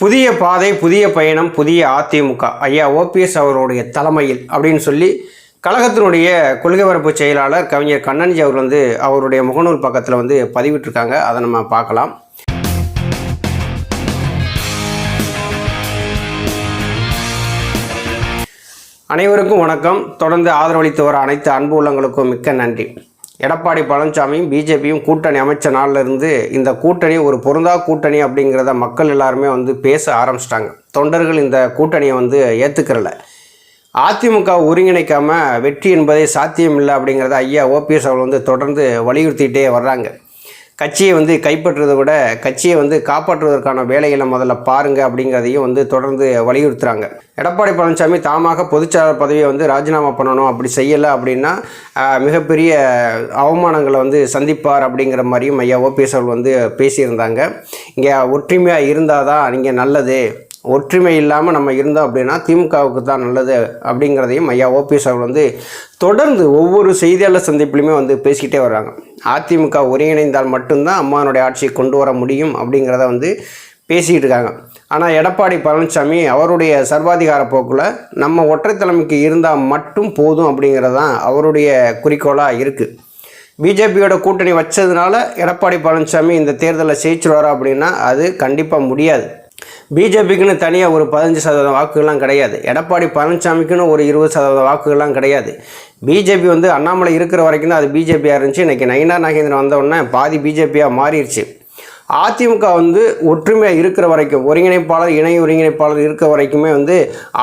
புதிய பாதை, புதிய பயணம், புதிய அதிமுக ஐயா ஓபிஎஸ் அவருடைய தலைமையில் அப்படின்னு சொல்லி கழகத்தினுடைய கொள்கை பரப்பு செயலாளர் கவிஞர் கண்ணன்ஜி அவர் அவருடைய முகநூல் பக்கத்தில் பதிவிட்டிருக்காங்க. அதை நம்ம பார்க்கலாம். அனைவருக்கும் வணக்கம். தொடர்ந்து ஆதரவளித்து வர அனைத்து அன்பு உள்ளங்களுக்கும் மிக்க நன்றி. எடப்பாடி பழனிசாமியும் பிஜேபியும் கூட்டணி அமைச்ச நாளிலிருந்து இந்த கூட்டணி ஒரு பொருந்தா கூட்டணி அப்படிங்கிறத மக்கள் எல்லாருமே பேச ஆரம்பிச்சிட்டாங்க. தொண்டர்கள் இந்த கூட்டணியை ஏற்றுக்கிறல. அதிமுக ஒருங்கிணைக்காமல் வெற்றி என்பதே சாத்தியமில்லை அப்படிங்கிறத ஐயா ஓபிஎஸ் அவர்கள் தொடர்ந்து வலியுறுத்திகிட்டே வர்றாங்க. கட்சியை கைப்பற்றுவதை விட கட்சியை காப்பாற்றுவதற்கான வேலைகளை முதல்ல பாருங்கள் அப்படிங்கிறதையும் தொடர்ந்து வலியுறுத்துகிறாங்க. எடப்பாடி பழனிசாமி தாமாக பொதுச்செயலாளர் பதவியை ராஜினாமா பண்ணணும், அப்படி செய்யலை அப்படின்னா மிகப்பெரிய அவமானங்களை சந்திப்பார் அப்படிங்கிற மாதிரியும் ஐயா ஓபிஎஸ் அவர்கள் பேசியிருந்தாங்க. இங்கே ஒற்றுமையாக இருந்தால் தான் நீங்கள் நல்லது, ஒற்றுமை இல்லாமல் நம்ம இருந்தோம் அப்படின்னா திமுகவுக்கு தான் நல்லது அப்படிங்கிறதையும் ஐயா ஓபிஎஸ் அவர்கள் தொடர்ந்து ஒவ்வொரு செய்தியாளர் சந்திப்புலையுமே பேசிக்கிட்டே வர்றாங்க. அதிமுக ஒருங்கிணைந்தால் மட்டும்தான் அம்மானுடைய ஆட்சியை கொண்டு வர முடியும் அப்படிங்கிறத பேசிக்கிட்டு இருக்காங்க. ஆனால் எடப்பாடி பழனிசாமி அவருடைய சர்வாதிகார போக்கில் நம்ம ஒற்றை தலைமைக்கு இருந்தால் மட்டும் போதும் அப்படிங்கிறதான் அவருடைய குறிக்கோளாக இருக்குது. பிஜேபியோட கூட்டணி வச்சதுனால எடப்பாடி பழனிசாமி இந்த தேர்தலில் ஜெயிச்சிருவாரா அப்படின்னா அது கண்டிப்பாக முடியாது. பிஜேபிக்குன்னு தனியாக ஒரு 15% வாக்குகள்லாம் கிடையாது. எடப்பாடி பழனிசாமிக்குன்னு ஒரு 20% வாக்குகள்லாம் கிடையாது. பிஜேபி அண்ணாமலை இருக்கிற வரைக்கும் தான் அது பிஜேபியாக இருந்துச்சு. இன்றைக்கி நயினார் நாகேந்திரன் வந்தவுடனே பாதி பிஜேபியாக மாறிடுச்சு. அதிமுக ஒற்றுமையாக இருக்கிற வரைக்கும், ஒருங்கிணைப்பாளர் இணை ஒருங்கிணைப்பாளர் இருக்கிற வரைக்குமே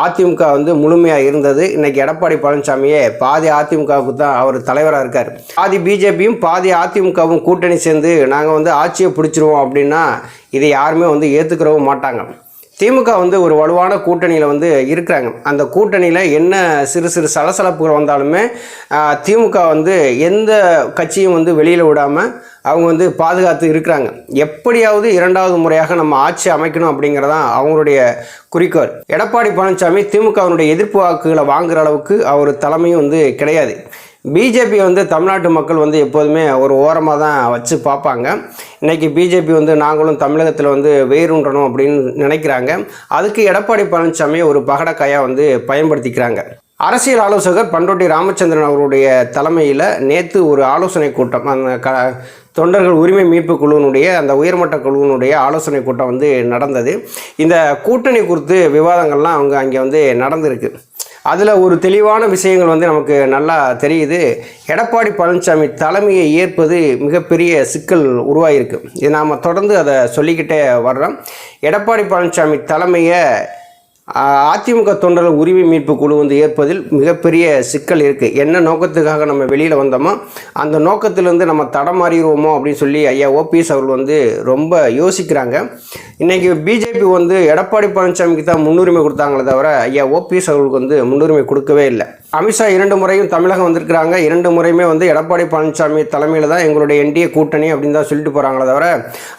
அதிமுக முழுமையாக இருந்தது. இன்றைக்கி எடப்பாடி பழனிசாமியே பாதி அதிமுகவுக்கு தான் அவர் தலைவராக இருக்கார். பாதி பிஜேபியும் பாதி அதிமுகவும் கூட்டணி சேர்ந்து நாங்கள் ஆட்சியை பிடிச்சிருவோம் அப்படின்னா இதை யாருமே ஏற்றுக்கிறவும் மாட்டாங்க. திமுக ஒரு வலுவான கூட்டணியில் இருக்கிறாங்க. அந்த கூட்டணியில் என்ன சிறு சிறு சலசலப்புகள் வந்தாலுமே திமுக எந்த கட்சியும் வெளியில் விடாமல் அவங்க பாதுகாத்து இருக்கிறாங்க. எப்படியாவது இரண்டாவது முறையாக நம்ம ஆட்சி அமைக்கணும் அப்படிங்கிறதான் அவங்களுடைய குறிக்கோள். எடப்பாடி பழனிசாமி திமுகவினுடைய எதிர்ப்பு வாக்குகளை வாங்குகிற அளவுக்கு அவர் தலைமையும் கிடையாது. பிஜேபி தமிழ்நாட்டு மக்கள் எப்போதுமே ஒரு ஓரமாக தான் வச்சு பார்ப்பாங்க. இன்றைக்கி பிஜேபி நாங்களும் தமிழகத்தில் வேரூன்றணும் அப்படின்னு நினைக்கிறாங்க. அதுக்கு எடப்பாடி பழனிசாமியை ஒரு பகடக்காயாக பயன்படுத்திக்கிறாங்க. அரசியல் ஆலோசகர் பண்ருட்டி ராமச்சந்திரன் அவருடைய தலைமையில் நேற்று ஒரு ஆலோசனை கூட்டம், அந்த தொண்டர்கள் உரிமை மீட்பு குழுவினுடைய அந்த உயர்மட்ட குழுவினுடைய ஆலோசனை கூட்டம் நடந்தது. இந்த கூட்டணி குறித்து விவாதங்கள்லாம் அங்கே நடந்திருக்கு. அதில் ஒரு தெளிவான விஷயங்கள் நமக்கு நல்லா தெரியுது. எடப்பாடி பழனிசாமி தலைமையை ஏற்பது மிகப்பெரிய சிக்கல் உருவாகிருக்கு. இது நாம் தொடர்ந்து அதை சொல்லிக்கிட்டே வர்றோம். எடப்பாடி பழனிசாமி தலைமையை அதிமுக தொண்டர்கள் உரிமை மீட்பு குழு ஏற்பதில் மிகப்பெரிய சிக்கல் இருக்குது. என்ன நோக்கத்துக்காக நம்ம வெளியில் வந்தோமோ அந்த நோக்கத்திலேருந்து நம்ம தடமாறிடுவோமோ அப்படின்னு சொல்லி ஐயா ஓபிஎஸ் அவர்கள் ரொம்ப யோசிக்கிறாங்க. இன்றைக்கி பிஜேபி எடப்பாடி பழனிசாமிக்கு தான் முன்னுரிமை கொடுத்தாங்களே தவிர ஐயா ஓபிஎஸ் அவர்களுக்கு முன்னுரிமை கொடுக்கவே இல்லை. அமித்ஷா 2 முறையும் தமிழகம் வந்திருக்கிறாங்க. 2 முறையுமே எடப்பாடி பழனிசாமி தலைமையில் தான் எங்களுடைய என்டிஏ கூட்டணி அப்படின்னு தான் சொல்லிட்டு போகிறாங்களே தவிர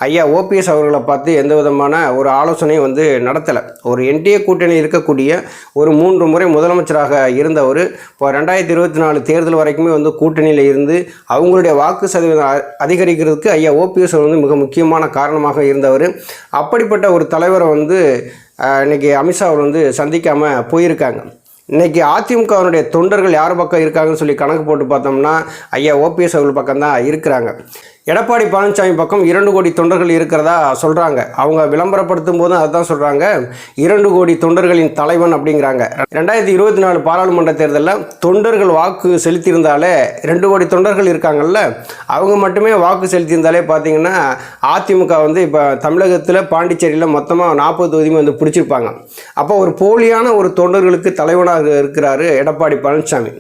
ஐயா ஓபிஎஸ் அவர்களை பார்த்து எந்த விதமான ஒரு ஆலோசனையும் நடத்தலை. ஒரு என்டிஏ கூட்டணி இருக்கக்கூடிய ஒரு 3 முறை முதலமைச்சராக இருந்தவர் இப்போ 2024 தேர்தல் வரைக்குமே கூட்டணியில் இருந்து அவங்களுடைய வாக்கு சதவீதம் அதிகரிக்கிறதுக்கு ஐயா ஓபிஎஸ் மிக முக்கியமான காரணமாக இருந்தவர். அப்படிப்பட்ட ஒரு தலைவரை இன்றைக்கி அமித்ஷா அவர் சந்திக்காமல் போயிருக்காங்க. இன்றைக்கி அதிமுகவினுடைய தொண்டர்கள் யார் பக்கம் இருக்காங்கன்னு சொல்லி கணக்கு போட்டு பார்த்தோம்னா ஐயா ஓபிஎஸ் அவர்கள் பக்கம்தான் இருக்கிறாங்க. எடப்பாடி பழனிசாமி பக்கம் 2 கோடி தொண்டர்கள் இருக்கிறதா சொல்கிறாங்க. அவங்க விளம்பரப்படுத்தும் போதும் அதுதான் சொல்கிறாங்க, 2 கோடி தொண்டர்களின் தலைவன் அப்படிங்கிறாங்க. 2024 பாராளுமன்ற தேர்தலில் தொண்டர்கள் வாக்கு செலுத்தியிருந்தாலே 2 கோடி தொண்டர்கள் இருக்காங்கல்ல, அவங்க மட்டுமே வாக்கு செலுத்தியிருந்தாலே பார்த்தீங்கன்னா அதிமுக இப்போ தமிழகத்தில் பாண்டிச்சேரியில் மொத்தமாக 40 தொகுதியுமே பிடிச்சிருப்பாங்க. அப்போ ஒரு போலியான ஒரு தொண்டர்களுக்கு தலைவனாக இருக்கிறாரு எடப்பாடி பழனிசாமி.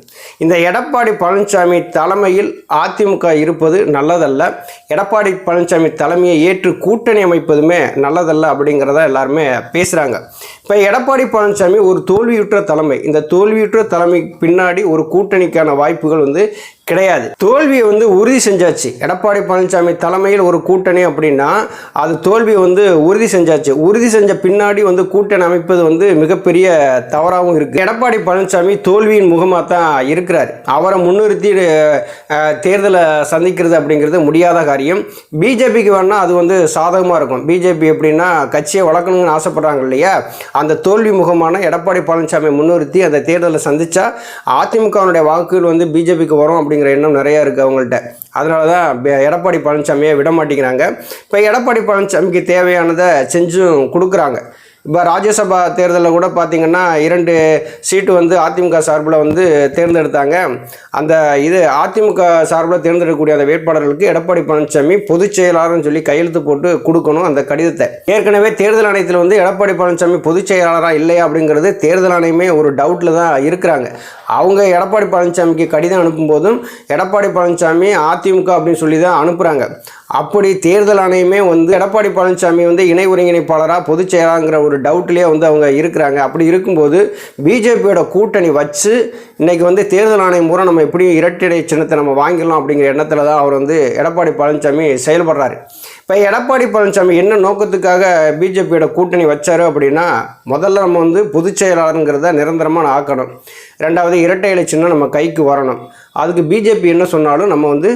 இந்த எடப்பாடி பழனிசாமி தலைமையில் அதிமுக இருப்பது நல்லதல்ல. எடப்பாடி பழனிசாமி தலைமையை ஏற்று கூட்டணி அமைப்பதுமே நல்லதல்ல அப்படிங்கிறத எல்லாருமே பேசுகிறாங்க. இப்போ எடப்பாடி பழனிசாமி ஒரு தோல்வியுற்ற தலைமை. இந்த தோல்வியுற்ற தலைமைக்கு பின்னாடி ஒரு கூட்டணிக்கான வாய்ப்புகள் வந்து கிடையாது. தோல்வியை வந்து உறுதி செஞ்சாச்சு. எடப்பாடி பழனிசாமி தலைமையில் ஒரு கூட்டணி அப்படின்னா அது தோல்வியை வந்து உறுதி செஞ்சாச்சு. உறுதி செஞ்ச பின்னாடி வந்து கூட்டணி அமைப்பது வந்து மிகப்பெரிய தவறாகவும் இருக்குது. எடப்பாடி பழனிசாமி தோல்வியின் முகமாக தான் இருக்கிறார். அவரை முன்னிறுத்தி தேர்தலை சந்திக்கிறது அப்படிங்கிறது முடியாத காரியம். பிஜேபிக்கு வேணால் அது வந்து சாதகமாக இருக்கும். பிஜேபி எப்படின்னா கட்சியை வளர்க்கணும்னு ஆசைப்படுறாங்க இல்லையா, அந்த தோல்வி முகமான எடப்பாடி பழனிசாமி முன்னிறுத்தி அந்த தேர்தலை சந்தித்தா அதிமுகவுடைய வாக்குகள் வந்து பிஜேபிக்கு வரும் அப்படிங்கிற எண்ணம் நிறையா இருக்குது அவங்கள்ட்ட. அதனால தான் எடப்பாடி பழனிசாமியை விட மாட்டேங்கிறாங்க. இப்போ எடப்பாடி பழனிசாமிக்கு தேவையானதை செஞ்சும் கொடுக்குறாங்க. இப்போ ராஜ்யசபா தேர்தலில் கூட பார்த்திங்கன்னா 2 சீட்டு வந்து அதிமுக சார்பில் வந்து தேர்ந்தெடுத்தாங்க. அந்த அதிமுக சார்பில் தேர்ந்தெடுக்கக்கூடிய அந்த வேட்பாளர்களுக்கு எடப்பாடி பழனிசாமி பொதுச் செயலாளர்னு சொல்லி கையெழுத்து போட்டு கொடுக்கணும் அந்த கடிதத்தை. ஏற்கனவே தேர்தல் ஆணையத்தில் வந்து எடப்பாடி பழனிசாமி பொதுச் செயலாளராக இல்லையா அப்படிங்கிறது தேர்தல் ஆணையமே ஒரு டவுட்டில் தான் இருக்கிறாங்க. அவங்க எடப்பாடி பழனிசாமிக்கு கடிதம் அனுப்பும்போதும் எடப்பாடி பழனிசாமி அதிமுக அப்படின்னு சொல்லி தான் அனுப்புகிறாங்க. அப்படி தேர்தல் ஆணையமே வந்து எடப்பாடி பழனிசாமி வந்து இணை ஒருங்கிணைப்பாளராக பொதுச் செயலாளருங்கிற ஒரு டவுட்லேயே வந்து அவங்க இருக்கிறாங்க. அப்படி இருக்கும்போது பிஜேபியோட கூட்டணி வச்சு இன்றைக்கி வந்து தேர்தல் ஆணையம் மூலம் நம்ம எப்படி இரட்டை சின்னத்தை நம்ம வாங்கிடலாம் அப்படிங்கிற எண்ணத்தில் தான் அவர் வந்து எடப்பாடி பழனிசாமி செயல்படுறாரு. இப்போ எடப்பாடி பழனிசாமி என்ன நோக்கத்துக்காக பிஜேபியோட கூட்டணி வச்சார் அப்படின்னா, முதல்ல நம்ம வந்து பொதுச் செயலாளருங்கிறத நிரந்தரமாக ஆக்கணும். 2வது இரட்டை இலை சின்னம் நம்ம கைக்கு வரணும். அதுக்கு பிஜேபி என்ன சொன்னாலும் நம்ம வந்து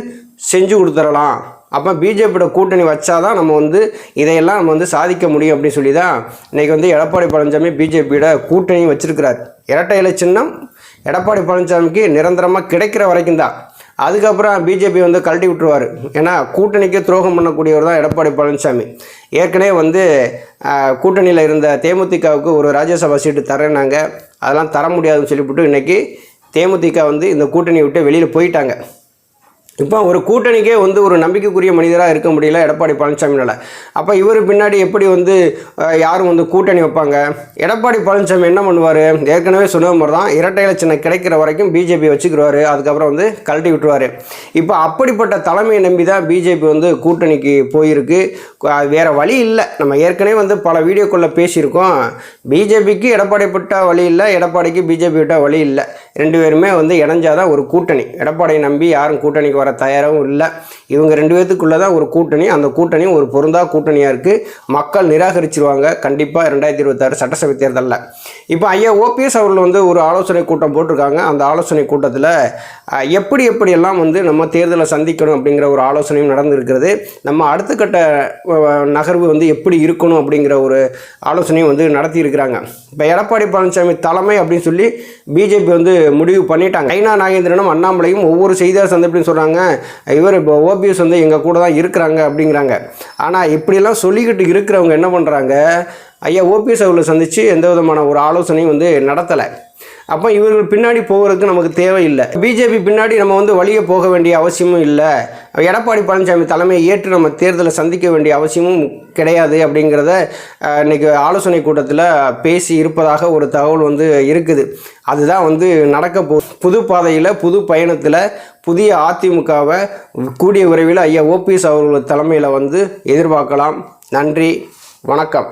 செஞ்சு கொடுத்துடலாம். அப்போ பிஜேபியோட கூட்டணி வச்சாதான் நம்ம வந்து இதையெல்லாம் நம்ம வந்து சாதிக்க முடியும் அப்படின்னு சொல்லி தான் இன்றைக்கி வந்து எடப்பாடி பழனிசாமி பிஜேபியோட கூட்டணி வச்சிருக்கிறார். இரட்டை இலை சின்னம் எடப்பாடி பழனிசாமிக்கு நிரந்தரமாக கிடைக்கிற வரைக்கும் தான். அதுக்கப்புறம் பிஜேபி வந்து கழட்டி விட்டுருவார். ஏன்னா கூட்டணிக்கு துரோகம் பண்ணக்கூடியவர் தான் எடப்பாடி பழனிசாமி. ஏற்கனவே வந்து கூட்டணியில் இருந்த தேமுதிகவுக்கு ஒரு ராஜ்யசபா சீட்டு தரேன்னாங்க. அதெல்லாம் தர முடியாதுன்னு சொல்லிவிட்டு இன்றைக்கி தேமுதிக வந்து இந்த கூட்டணியை விட்டு வெளியில் போயிட்டாங்க. இப்போ ஒரு கூட்டணிக்கே வந்து ஒரு நம்பிக்கைக்குரிய மனிதராக இருக்க முடியல எடப்பாடி பழனிசாமினால். அப்போ இவர் பின்னாடி எப்படி வந்து யாரும் வந்து கூட்டணி வைப்பாங்க? எடப்பாடி பழனிசாமி என்ன பண்ணுவார்? ஏற்கனவே சொன்ன மாதிரி தான் இரட்டை இலை சின்னம் கிடைக்கிற வரைக்கும் பிஜேபி வச்சுக்கிடுவார். அதுக்கப்புறம் வந்து கழட்டி விட்டுருவார். இப்போ அப்படிப்பட்ட தலைமையை நம்பி தான் பிஜேபி வந்து கூட்டணிக்கு போயிருக்கு. வேறு வழி இல்லை. நம்ம ஏற்கனவே வந்து பல வீடியோக்குள்ளே பேசியிருக்கோம். பிஜேபிக்கு எடப்பாடி விட்ட வழி இல்லை, எடப்பாடிக்கு பிஜேபி விட்ட வழி இல்லை. 2 பேருமே வந்து இணைஞ்சாதான் ஒரு கூட்டணி. எடப்பாடியை நம்பி யாரும் கூட்டணிக்கு வர தயாராகவும் இல்லை. இவங்க 2 பேர்த்துக்குள்ளே தான் ஒரு கூட்டணி. அந்த கூட்டணி ஒரு பொருந்தா கூட்டணியாக இருக்குது. மக்கள் நிராகரிச்சிருவாங்க கண்டிப்பாக 2026 சட்டசபை தேர்தலில். இப்போ ஐயா ஓபிஎஸ் அவர்கள் வந்து ஒரு ஆலோசனை கூட்டம் போட்டிருக்காங்க. அந்த ஆலோசனை கூட்டத்தில் எப்படியெல்லாம் வந்து நம்ம தேர்தலை சந்திக்கணும் அப்படிங்கிற ஒரு ஆலோசனையும் நடந்திருக்கிறது. நம்ம அடுத்த கட்ட நகர்வு வந்து எப்படி இருக்கணும் அப்படிங்கிற ஒரு ஆலோசனையும் வந்து நடத்தியிருக்கிறாங்க. இப்போ எடப்பாடி பழனிசாமி தலைமை அப்படின்னு சொல்லி பிஜேபி வந்து முடிவு பண்ணிட்டாங்க. நயினா நாகேந்திரனும் அண்ணாமலையும் ஒவ்வொரு செய்தியாளர் சந்திப்புன்னு சொல்கிறாங்க, இவர் இப்போ ஓபிஎஸ் வந்து எங்கள் கூட தான் இருக்கிறாங்க அப்படிங்கிறாங்க. ஆனால் இப்படியெல்லாம் சொல்லிக்கிட்டு இருக்கிறவங்க என்ன பண்ணுறாங்க, ஐயா ஓபிஎஸ் அவர்களை சந்தித்து எந்த விதமான ஒரு ஆலோசனையும் வந்து நடத்தலை. அப்போ இவர்கள் பின்னாடி போகிறதுக்கு நமக்கு தேவையில்லை. பிஜேபி பின்னாடி நம்ம வந்து வழியே போக வேண்டிய அவசியமும் இல்லை. எடப்பாடி பழனிசாமி தலைமையை ஏற்று நம்ம தேர்தலை சந்திக்க வேண்டிய அவசியமும் கிடையாது அப்படிங்கிறத இன்றைக்கி ஆலோசனை கூட்டத்தில் பேசி இருப்பதாக ஒரு தகவல் வந்து இருக்குது. அதுதான் வந்து நடக்க புது பாதையில் புது பயணத்தில் புதிய அதிமுகவை கூடிய விரைவில் ஐயா ஓபிஎஸ் அவர்கள் தலைமையில் வந்து எதிர்பார்க்கலாம். நன்றி, வணக்கம்.